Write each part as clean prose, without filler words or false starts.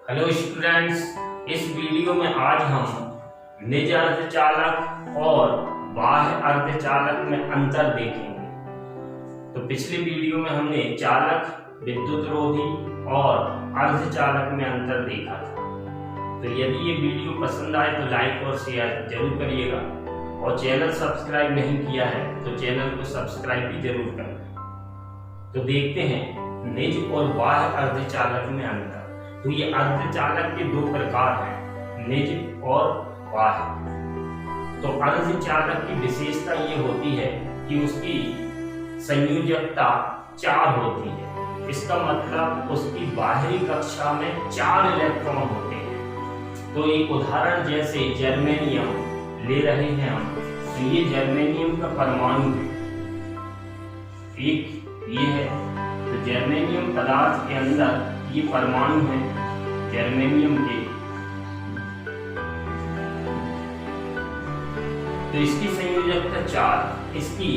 Hello students, इस video में आज हम निज अर्धचालक और बाह्य अर्धचालक में अंतर देखेंगे। तो पिछले वीडियो में हमने चालक, विद्युत रोधी और अर्धचालक में अंतर देखा था। तो यदि ये वीडियो पसंद आए तो लाइक और शेयर जरूर करिएगा और चैनल सब्सक्राइब नहीं किया है तो चैनल को सब्सक्राइब भी जरूर करना। तो देखते हैं निज और बाह्य अर्धचालक में अंतर। तो ये अर्धचालक के दो प्रकार हैं, निज और बाह्य। तो अर्धचालक की विशेषता ये होती है कि उसकी संयोजकता 4 होती है। इसका मतलब उसकी बाहरी कक्षा में 4 इलेक्ट्रॉन होते हैं। तो एक उदाहरण जैसे जर्मेनियम ले रहे हैं हम, तो ये जर्मेनियम का परमाणु है, एक ये है। तो जर्मेनियम पदार्थ के अंदर ये परमाणु है जर्मेनियम के। तो इसकी संयोजकता 4, इसकी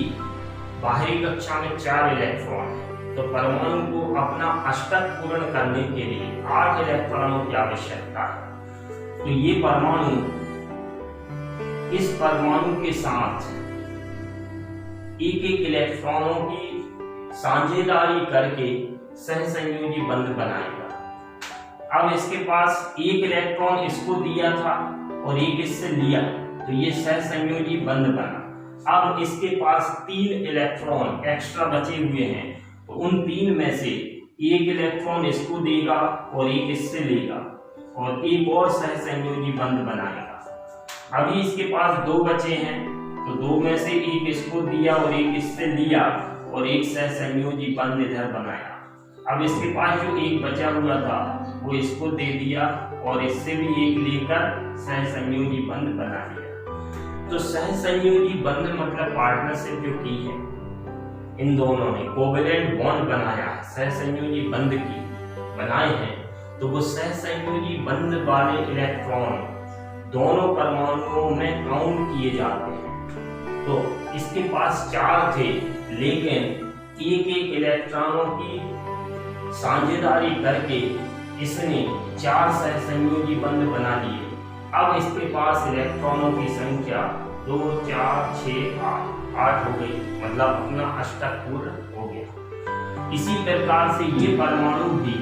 बाहरी कक्षा में 4 इलेक्ट्रॉन है। तो परमाणु को अपना अष्टक पूर्ण करने के लिए 8 इलेक्ट्रॉनों की आवश्यकता है। तो ये परमाणु इस परमाणु के साथ एक इलेक्ट्रॉनों की साझेदारी करके सहसंयोजी बंध बनाएगा। अब इसके पास एक इलेक्ट्रॉन इसको दिया था और एक इससे लिया, तो ये सहसंयोजी बंध बना। अब इसके पास 3 इलेक्ट्रॉन एक्स्ट्रा बचे हुए हैं, तो उन 3 में से एक इलेक्ट्रॉन इसको देगा और एक इससे लेगा और एक और सहसंयोजी बंध बनाएगा। अभी इसके पास 2 बचे हैं, तो 2 में से एक इसको दिया और एक इससे लिया और एक सहसंयोजी बंध इधर बनाया। अब इसके पास जो एक बचा हुआ था वो इसको दे दिया और इससे भी एक लेकर सहसंयोजी बंध बना लिया। तो सहसंयोजी बंध मतलब पार्टनरशिप जो की है, इन दोनों ने कोवेलेंट बॉन्ड बनाया है, सहसंयोजी बंध की बनाए हैं। तो वो सहसंयोजी बंध वाले इलेक्ट्रॉन दोनों परमाणुओं में काउंट किए जाते हैं। तो इसके पास 4 थे, लेकिन एक इलेक्ट्रॉनों की साझेदारी करके इसने 4 सहसंयोजी बंध बना लिए। अब इसके पास इलेक्ट्रॉनों की संख्या 2, 4, 6, 8 हो गई, मतलब अपना अष्टक पूर्ण हो गया। इसी प्रकार से ये परमाणु भी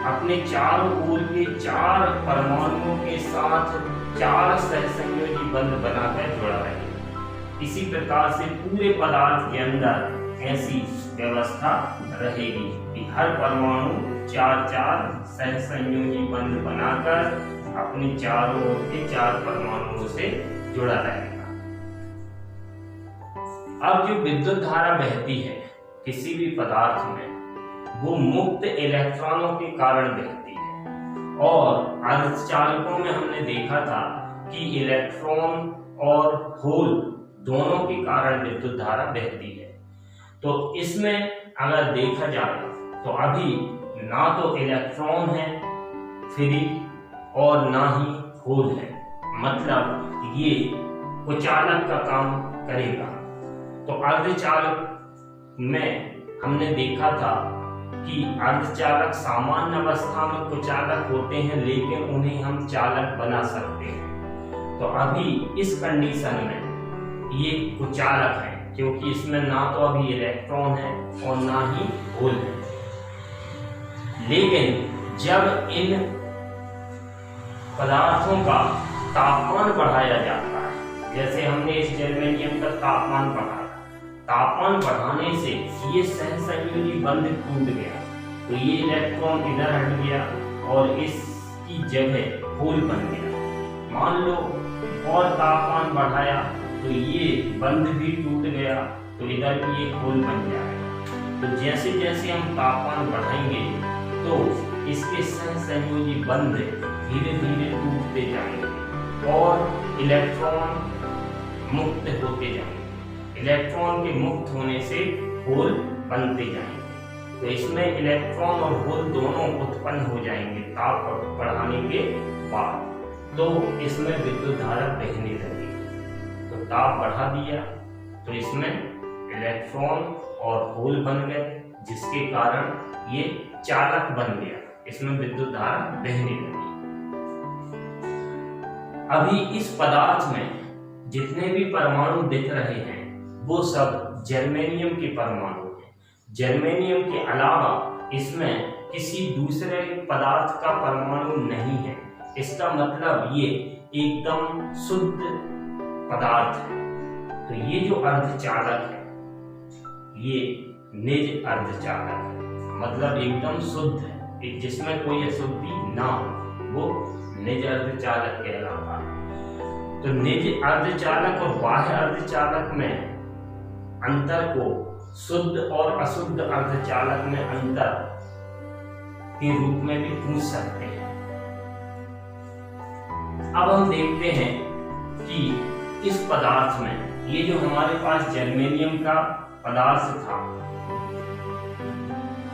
अपने चारों ओर के 4 परमाणुओं के साथ 4 सहसंयोजी बंध बनाकर जुड़ा रहेगा। इसी प्रकार से पूरे पदार्थ के अंदर ऐसी व्यवस्था रहेगी कि हर परमाणु 4 सहसंयोजी बंध बनाकर अपने चारों ओर के 4 परमाणुओं से जुड़ा रहेगा। अब जो विद्युत धारा बहती है किसी भी पदार्थ में, वो मुक्त इलेक्ट्रॉनों के कारण बहती है। और अर्धचालकों में हमने देखा था कि इलेक्ट्रॉन और होल दोनों के कारण विद्युत धारा बहती है। तो इसमें अगर देखा जाए तो अभी ना तो इलेक्ट्रॉन है फ्री और ना ही होल है, मतलब ये कुचालक का काम करेगा। तो अर्धचालक में हमने देखा था कि अर्धचालक सामान्य अवस्था में कुचालक होते हैं, लेकिन उन्हें हम चालक बना सकते हैं। तो अभी इस कंडीशन में ये कुचालक है, क्योंकि इसमें ना तो अभी इलेक्ट्रॉन है और ना ही होल है। लेकिन जब इन पदार्थों का तापमान बढ़ाया जाता है, जैसे हमने इस जर्मेनियम का तापमान बढ़ाया, तापमान बढ़ाने से ये सहसंयोजी बंध टूट गया, तो ये इलेक्ट्रॉन इधर हट गया और इसकी जगह होल बन गया। मान लो और तापमान बढ़ाया तो ये बंध भी टूट गया, तो इधर भी एक होल बन जाएगा। तो जैसे जैसे हम तापमान बढ़ाएंगे तो इसके सहसंयोजी बंध धीरे धीरे टूटते जाएंगे और इलेक्ट्रॉन मुक्त होते जाएंगे। इलेक्ट्रॉन के मुक्त होने से होल बनते जाएंगे। तो इसमें इलेक्ट्रॉन और होल दोनों उत्पन्न हो जाएंगे ताप बढ़ाने के बाद। तो इसमें विद्युत धारा बहने लगेगी। ताप बढ़ा दिया तो इसमें इलेक्ट्रॉन और होल बन गए, जिसके कारण ये चालक बन गया, इसमें विद्युत धारा बहने लगी। अभी इस पदार्थ में जितने भी परमाणु दिख रहे हैं वो सब जर्मेनियम के परमाणु हैं। जर्मेनियम के अलावा इसमें किसी दूसरे पदार्थ का परमाणु नहीं है। इसका मतलब ये एकदम शुद्ध पदार्थ है। तो ये जो अर्धचालक है ये निज अर्धचालक है, मतलब एकदम शुद्ध है, जिसमें कोई अशुद्धि ना हो, वो निज अर्धचालक कहलाता है। तो निज अर्धचालक और बाह्य अर्धचालक में अंतर को शुद्ध और अशुद्ध अर्धचालक में अंतर के रूप में भी पूछ सकते हैं। अब हम देखते हैं कि इस पदार्थ में ये जो हमारे पास जर्मेनियम का पदार्थ था,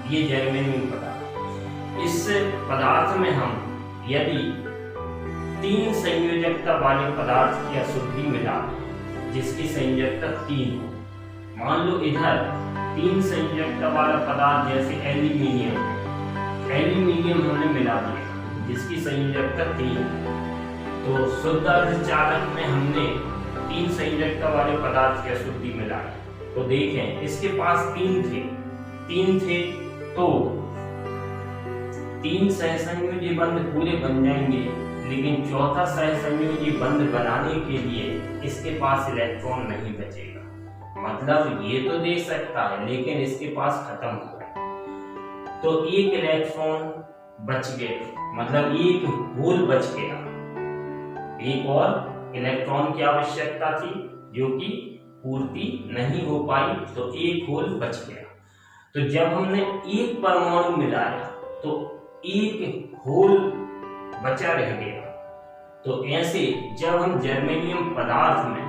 ये जर्मेनियम पदार्थ, इस पदार्थ में हम यदि 3 संयोजकता वाले पदार्थ की अशुद्धि मिला जिसकी संयोजकता 3 हो, मान लो इधर 3 संयोजकता वाला पदार्थ जैसे एल्यूमिनियम हमने मिला दिया जिसकी संयोजकता 3, तो शुद्ध अर्धचालक में हमने 3 संयोजकता वाले पदार्थ की अशुद्धि मिलाई। तो देखें इसके पास 3 थे तो 3 सहसंयोजी बंध पूरे बन जाएंगे, लेकिन चौथा सहसंयोजी बंध बनाने के लिए इसके पास इलेक्ट्रॉन नहीं बचेगा। मतलब ये तो दे सकता है लेकिन इसके पास खत्म हो गया। तो एक इलेक्ट्रॉन बच गया, मतलब एक होल बच गया। एक और इलेक्ट्रॉन की आवश्यकता थी जो कि पूर्ति नहीं हो पाई, तो एक होल बच गया। तो जब हमने एक परमाणु मिलाया तो एक होल बचा रह गया। तो ऐसे जब हम जर्मेनियम पदार्थ में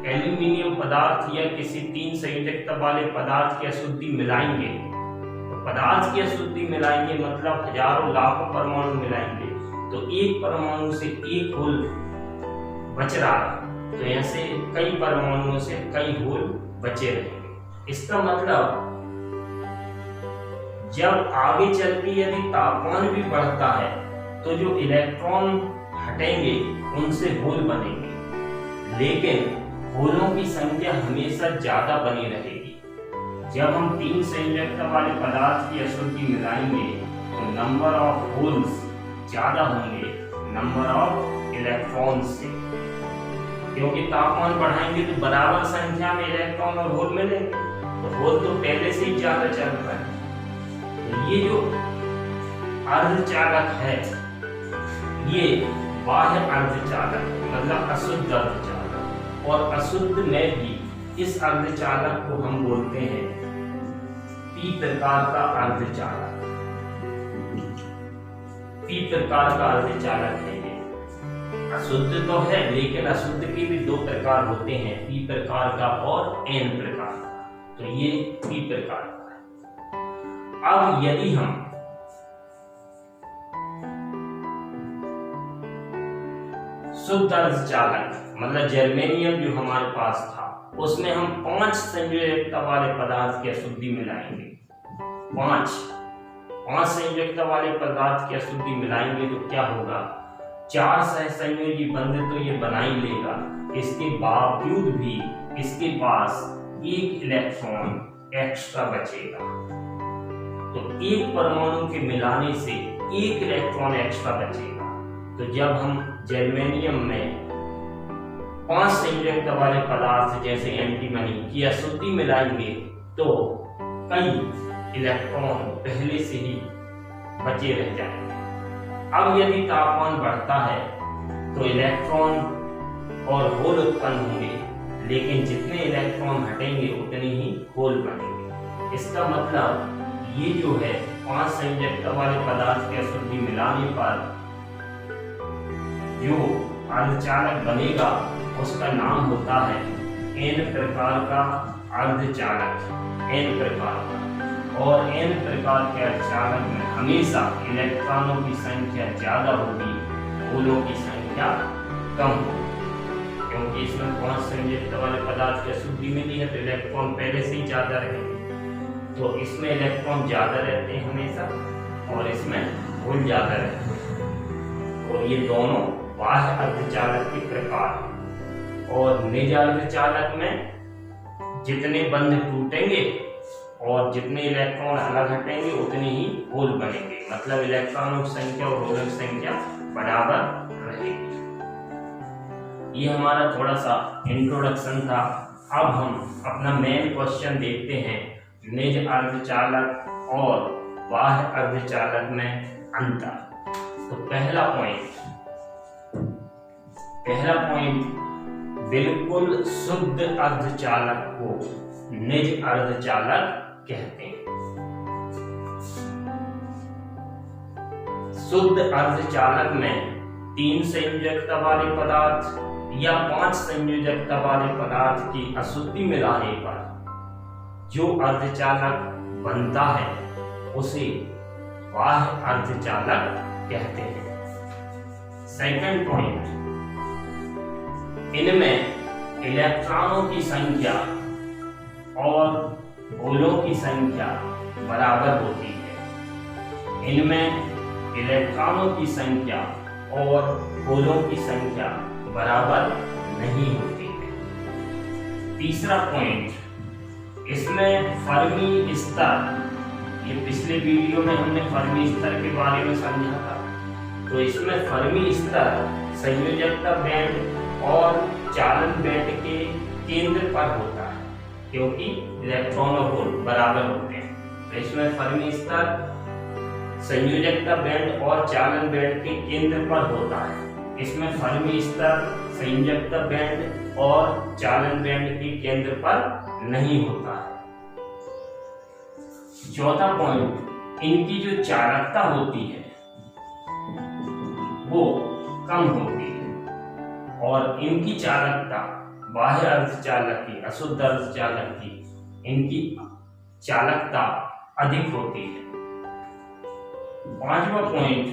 एल्यूमिनियम पदार्थ या किसी 3 संयोजकता वाले पदार्थ की अशुद्धि मिलाएंगे, तो पदार्थ की अशुद्धि मिलाएंगे मतलब हजारों लाखों परमाणु मिलाएंगे, तो एक परमाणु से एक होल बच रहा है, तो ऐसे कई परमाणुओं से कई होल बचे रहेंगे। इसका मतलब जब आगे चल के यदि तापमान भी बढ़ता है तो जो इलेक्ट्रॉन हटेंगे उनसे होल बनेंगे, लेकिन होलों की संख्या हमेशा ज्यादा बनी रहेगी। जब हम 3 संयोजकता वाले पदार्थ की अशुद्धि मिलाएंगे तो नंबर ऑफ होल्स ज्यादा होंगे नंबर ऑफ इलेक्ट्रॉन्स से, क्योंकि तापमान बढ़ाएंगे तो बराबर संख्या में इलेक्ट्रॉन और होल मिलेंगे, तो होल तो पहले से ही ज्यादा चल रहा है। तो ये जो अर्धचालक है ये बाह्य अर्धचालक मतलब अशुद्ध अर्धचालक, और अशुद्ध में भी इस अर्धचालक को हम बोलते हैं पी प्रकार का अर्धचालक। पी प्रकार का अर्धचालक है ये। अशुद्ध तो है लेकिन अशुद्ध के भी 2 प्रकार होते हैं, पी प्रकार का और एन प्रकार का। तो ये पी प्रकार का है। अब यदि हम शुद्ध अर्धचालक मतलब जर्मेनियम जो हमारे पास था उसमें हम 5 संयोजकता वाले पदार्थ की अशुद्धि मिलाएंगे, 5 संयोजकता वाले पदार्थ की अशुद्धि मिलाएंगे तो क्या होगा, 4 सहसंयोजी बंध तो ये बना ही लेगा, इसके बावजूद भी इसके पास एक इलेक्ट्रॉन एक्स्ट्रा बचेगा। तो एक परमाणु के मिलाने से एक इलेक्ट्रॉन एक्स्ट्रा बचेगा। तो जब हम जर्मेनियम में 5 संयोजकता वाले पदार्थ जैसे एंटीमनी की अशुद्धि मिलाएंगे तो कई इलेक्ट्रॉन पहले से ही बचे रह जाएंगे। अब यदि तापमान बढ़ता है तो इलेक्ट्रॉन और होल उत्पन्न होंगे, लेकिन जितने इलेक्ट्रॉन हटेंगे उतने ही होल बनेंगे। इसका मतलब ये जो है 5 संयोजकता वाले पदार्थ की अशुद्धि मिलाने पर जो अर्धचालक बनेगा उसका नाम होता है एन प्रकार का अर्धचालक, एन प्रकार का। और एन प्रकार के अर्धचालक में हमेशा इलेक्ट्रॉनों की संख्या ज्यादा होगी, होलों की संख्या कम होगी, क्योंकि इसमें 5 संयोजकता वाले पदार्थ की अशुद्धि मिली है तो इलेक्ट्रॉन पहले से ही ज्यादा रहेंगे। तो इसमें इलेक्ट्रॉन ज्यादा रहते हैं हमेशा और इसमें होल ज्यादा रहते हैं। और ये दोनों बाह्य अर्धचालक के प्रकार। और निज अर्धचालक में जितने बंध टूटेंगे और जितने इलेक्ट्रॉन अलग हटेंगे उतने ही होल बनेंगे, मतलब इलेक्ट्रॉनों की संख्या और होलों की संख्या बराबर रहेगी। ये हमारा थोड़ा सा इंट्रोडक्शन था। अब हम अपना मेन क्वेश्चन देखते हैं, निज अर्धचालक और बाह्य अर्धचालक में अंतर। तो पहला पॉइंट बिल्कुल शुद्ध अर्धचालक को निज अर्धचालक कहते हैं। शुद्ध अर्धचालक में 3 संयोजकता वाले पदार्थ या 5 संयोजकता वाले पदार्थ की अशुद्धि मिलाने पर जो अर्धचालक बनता है उसे बाह्य अर्धचालक कहते हैं। सेकंड पॉइंट, इनमें इलेक्ट्रॉनों की संख्या और होलों की संख्या बराबर होती है। इनमें इलेक्ट्रॉनों की संख्या और होलों की संख्या बराबर नहीं होती है। तीसरा पॉइंट, इसमें फर्मी स्तर, ये पिछले वीडियो में हमने फर्मी स्तर के बारे में समझा था। तो इसमें फर्मी स्तर संयोजकता बैंड और चालन बैंड के केंद्र पर होता है, क्योंकि इलेक्ट्रॉन और होल बराबर होते हैं। तो इसमें फर्मी स्तर संयोजकता बैंड और चालन बैंड के केंद्र पर होता है। इसमें फर्मी स्तर संयोजकता बैंड और चालन बैंड के केंद्र पर नहीं होता है। चौथा पॉइंट, इनकी जो चालकता होती है वो कम होती है और इनकी चालकता बाह्य अर्धचालक की, अशुद्ध अर्धचालक की, इनकी चालकता अधिक होती है। पांचवा पॉइंट,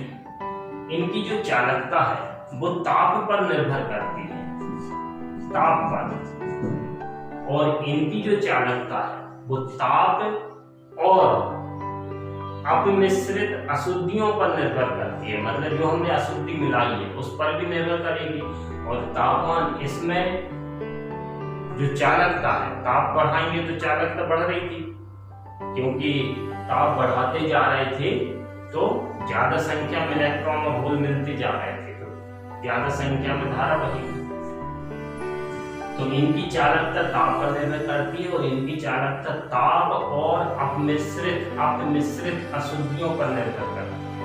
इनकी जो चालकता है वो ताप पर निर्भर करती है, ताप पर। और इनकी जो चालकता है वो ताप और अपमिश्रित अशुद्धियों पर निर्भर करती है, मतलब जो हमने अशुद्धि मिलाई है उस पर भी निर्भर करेगी। और तापमान, इसमें जो चालकता है, ताप बढ़ाएंगे तो चालकता बढ़ रही थी, क्योंकि ताप बढ़ाते जा रहे थे तो ज्यादा संख्या में इलेक्ट्रॉन और होल मिलते जा रहे थे, तो ज्यादा संख्या में धारा बहेगी। तो इनकी चालकता ताप पर निर्भर करती है और इनकी चालकता ताप और अपमिश्रित अशुद्धियों पर निर्भर करती है।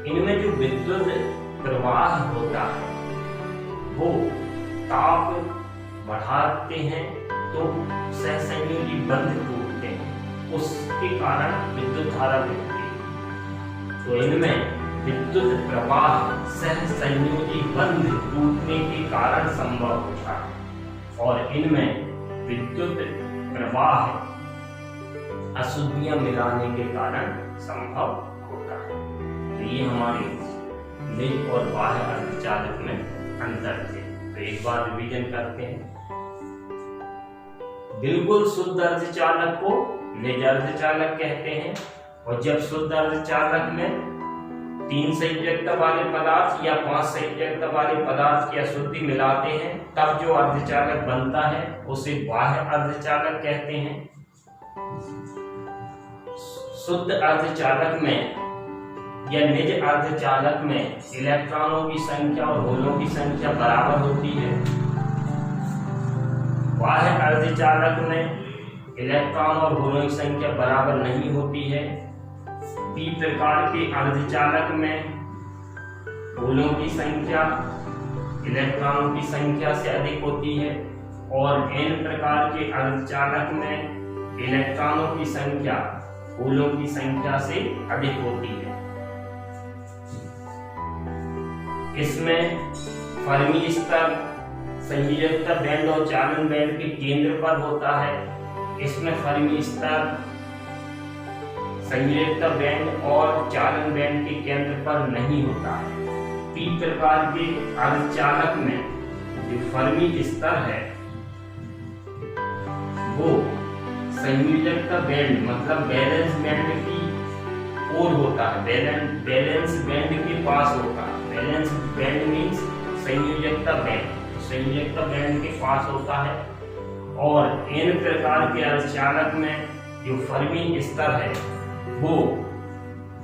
इनमें जो विद्युत प्रवाह होता है वो ताप बढ़ाते हैं तो सहसंयोजी बंध टूटते हैं, उसके कारण विद्युत धारा बहती है। तो इनमें विद्युत प्रवाह सहसंयोजी बंध टूटने के कारण संभव होता है और इनमें विद्युत प्रवाह अशुद्धियां मिलाने के कारण संभव होता है। तो ये हमारे निज और बाह्य अर्धचालक में अंतर थे। तो एक बार रिवीजन करते हैं। बिल्कुल शुद्ध अर्धचालक को निज अर्धचालक कहते हैं और जब शुद्ध अर्धचालक में 3 संयोजकता वाले पदार्थ या 5 संयोजकता वाले पदार्थ की अशुद्धि मिलाते हैं तब जो अर्धचालक बनता है उसे बाह्य अर्धचालक कहते हैं। शुद्ध अर्धचालक में या निज अर्धचालक में इलेक्ट्रॉनों की संख्या और होलों की संख्या बराबर होती है। बाह्य अर्धचालक में इलेक्ट्रॉन और होलों की संख्या बराबर नहीं होती है। पी प्रकार के अर्धचालक में होलों की संख्या इलेक्ट्रॉनों की संख्या से अधिक होती है और एन प्रकार के अर्धचालक में इलेक्ट्रॉनों की संख्या होलों की संख्या से अधिक होती है। इसमें फर्मी स्तर संयोजकता बैंड और चालन बैंड के केंद्र पर होता है। इसमें फर्मी स्तर संयोजकता बैंड और चालन बैंड के केंद्र पर नहीं होता है। पी प्रकार के अर्धचालक में जो फर्मी स्तर है वो संयोजकता बैंड मतलब बैलेंस बैंड की ओर होता है, बैलेंस बैंड के पास होता है। बैलेंस बैंड मीन्स संयोजकता बैंड, संयोजकता बैंड के पास होता है। और n प्रकार के अर्धचालक में जो फर्मी स्तर है वो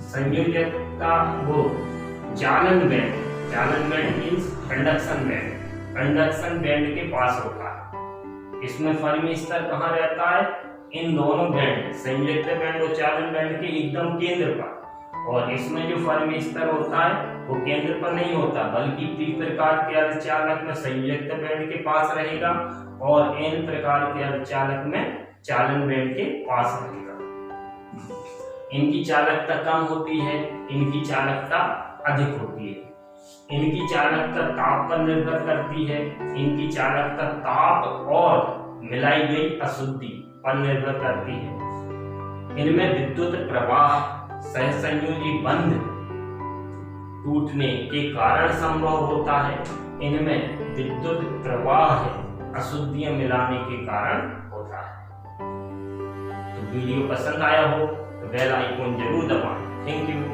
संयोजकता वो चालन बैंड मीन्स कंडक्शन बैंड के पास होता है। इसमें फर्मी स्तर कहाँ रहता है? इन दोनों बैंड संयोजकता बैंड और चालन बैंड के एकदम केंद्र पर। और इसमें जो फर्मी स्तर होता है वो केंद्र पर नहीं होता, बल्कि पी प्रकार के अर्धचालक में संयोजकता बैंड के पास रहेगा और एन प्रकार के अर्धचालक में चालन बैंड के पास रहेगा। इनकी चालकता कम होती है, इनकी चालकता अधिक होती है। इनकी चालकता ताप पर निर्भर करती है, इनकी चालकता ताप और मिलाई गई अशुद्धि पर निर्भर करती है। इनमें विद्युत प्रवाह सहसंयोजी बंध टूटने के कारण संभव होता है। इनमें विद्युत प्रवाह अशुद्धियां मिलाने के कारण होता है। तो वीडियो पसंद आया हो तो बेल आइकन जरूर दबाएं। Thank you.